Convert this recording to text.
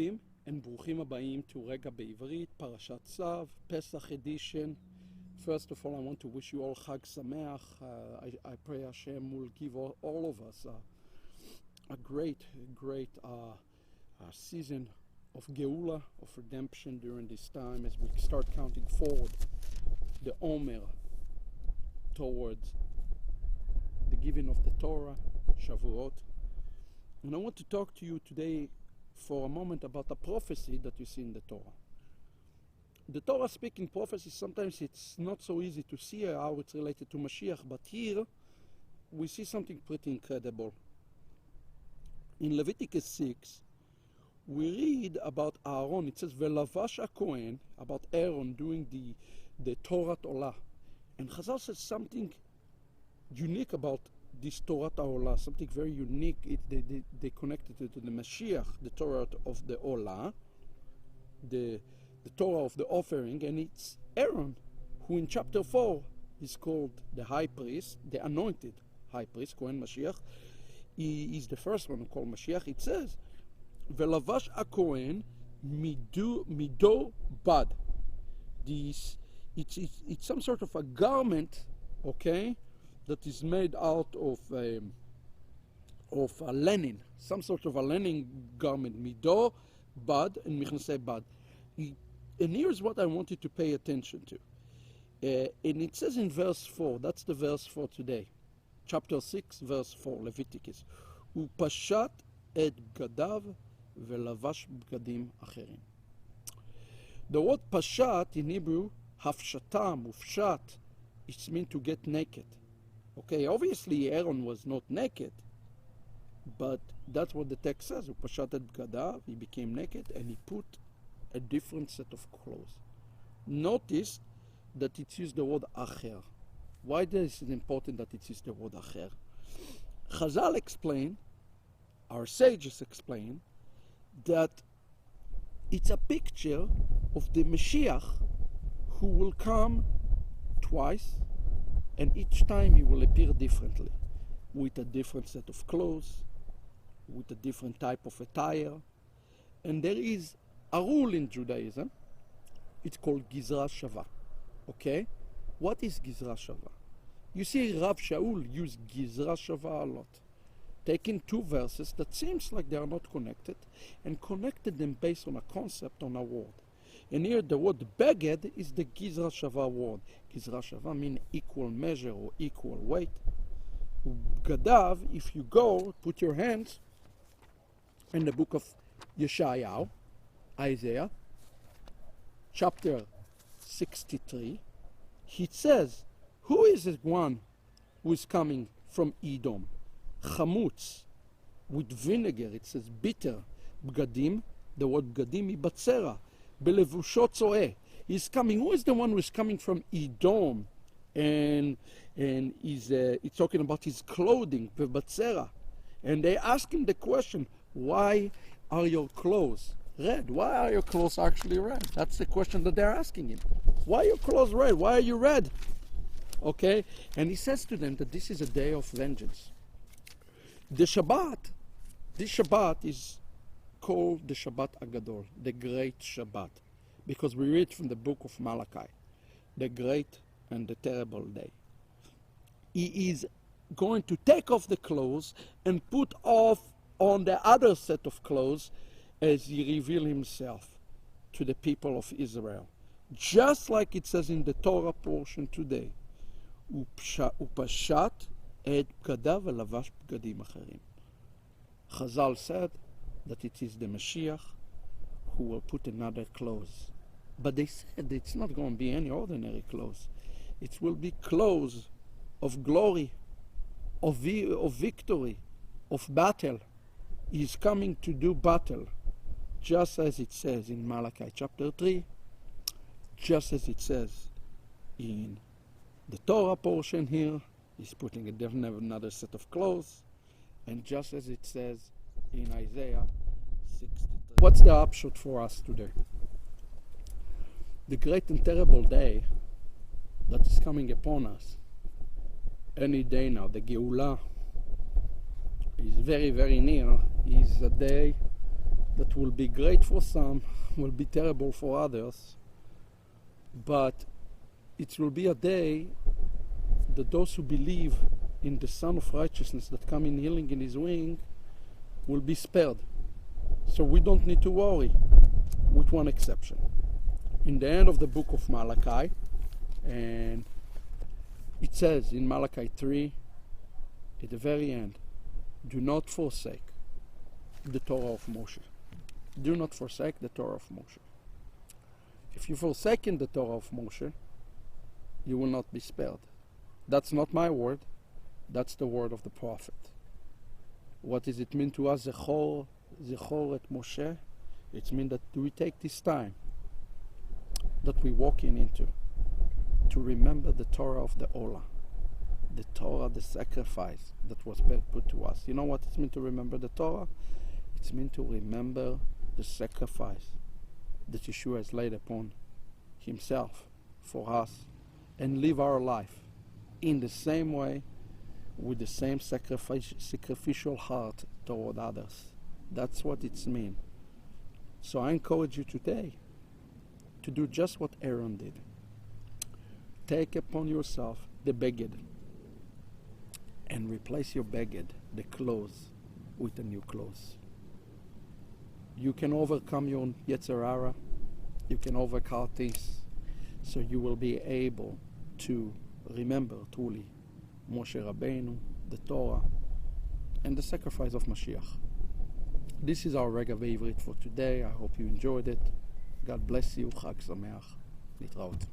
טובים and ברוכים הבאים to Regah B'iwrit, Paraschat Tzav, Pesach edition. First of all, I want to wish you all Chag Sameach. I pray Hashem will give all of us a great season of Geula, of redemption during this time as we start counting forward the Omer towards the giving of the Torah, Shavuot. And I want to talk to you today for a moment about a prophecy that you see in the Torah. The Torah speaking prophecy, sometimes it's not so easy to see how it's related to Mashiach, but here we see something pretty incredible. In Leviticus 6, we read about Aaron. It says, Velavash HaKohen, about Aaron doing the Torah Olah. And Chazal says something unique about this Torah Olah, something very unique. They connected it to the Mashiach, the Torah of the Olah, the Torah of the offering, and it's Aaron, who in chapter 4 is called the high priest, the anointed high priest, Kohen Mashiach. He is the first one called Mashiach. It says, Velavash HaKohen mido bad. It's some sort of a garment, okay, that is made out of a linen, some sort of a linen garment, mido, bad, and michnasei bad. And here's what I want you to pay attention to. And it says in verse 4, that's the verse for today, chapter 6, verse 4, Leviticus, Upashat et gadav velavash bgadim acherim. The word pashat in Hebrew, hafshatam, ufshat, it's meant to get naked. Okay, obviously Aaron was not naked, but that's what the text says. Upashat et gadav, he became naked and he put a different set of clothes. Notice that it used the word acher. Why is it important that it used the word acher? Chazal explain, our sages explain, that it's a picture of the Mashiach who will come twice, and each time he will appear differently, with a different set of clothes, with a different type of attire. And there is a rule in Judaism, it's called Gizra Shava. Okay? What is Gizra Shava? You see Rav Shaul use Gizra Shava a lot, taking two verses that seems like they are not connected and connected them based on a concept, on a word. And here the word beged is the Gizra Shava word. Gizra Shava means equal measure or equal weight. Gadav, if you go, put your hands in the book of Jesaja, Isaiah, chapter 63, he says, who is the one who is coming from Edom? Chamutz, with vinegar, it says bitter. Bgadim, the word bgadim, batzera. Belevushot zoeh. He's coming. Who is the one who is coming from Edom? And he's talking about his clothing, batzera. And they ask him the question, why are your clothes red? Why are your clothes actually red? That's the question that they're asking him. Why are your clothes red? Why are you red? Okay? And he says to them that this is a day of vengeance. The Shabbat, this Shabbat is called the Shabbat Agadol, the Great Shabbat, because we read from the book of Malachi, the great and the terrible day. He is going to take off the clothes and put off on the other set of clothes as he reveals himself to the people of Israel. Just like it says in the Torah portion today, Upashat et bgadav velavash bgadim acherim. Chazal said that it is the Mashiach who will put another clothes. But they said it's not going to be any ordinary clothes. It will be clothes of glory, of victory, of battle. He's coming to do battle, just as it says in Malachi chapter 3, just as it says in the Torah portion here. He's putting another set of clothes, and just as it says in Isaiah 63. What's the upshot for us today? The great and terrible day that is coming upon us any day now, the Geula, is very, very near. Is a day that will be great for some, will be terrible for others, but it will be a day that those who believe in the Son of Righteousness that come in healing in his wing will be spared. So we don't need to worry, with one exception. In the end of the book of Malachi, and it says in Malachi 3, at the very end, do not forsake the Torah of Moshe. Do not forsake the Torah of Moshe. If you forsake the Torah of Moshe, you will not be spared. That's not my word. That's the word of the prophet. What does it mean to us? Zechor et Moshe. It means that we take this time that we're walking into to remember the Torah of the Olah, the Torah, the sacrifice that was put to us. You know what it means to remember the Torah? It means to remember the sacrifice that Yeshua has laid upon himself for us and live our life in the same way, with the same sacrificial heart toward others. That's what it means. So I encourage you today to do just what Aaron did. Take upon yourself the beged and replace your beged, the clothes, with the new clothes. You can overcome your Yetzer Hara. You can overcome this, so you will be able to remember truly Moshe Rabbeinu, the Torah, and the sacrifice of Mashiach. This is our Regah B'iwrit for today. I hope you enjoyed it. God bless you. Chag Sameach. Litraot.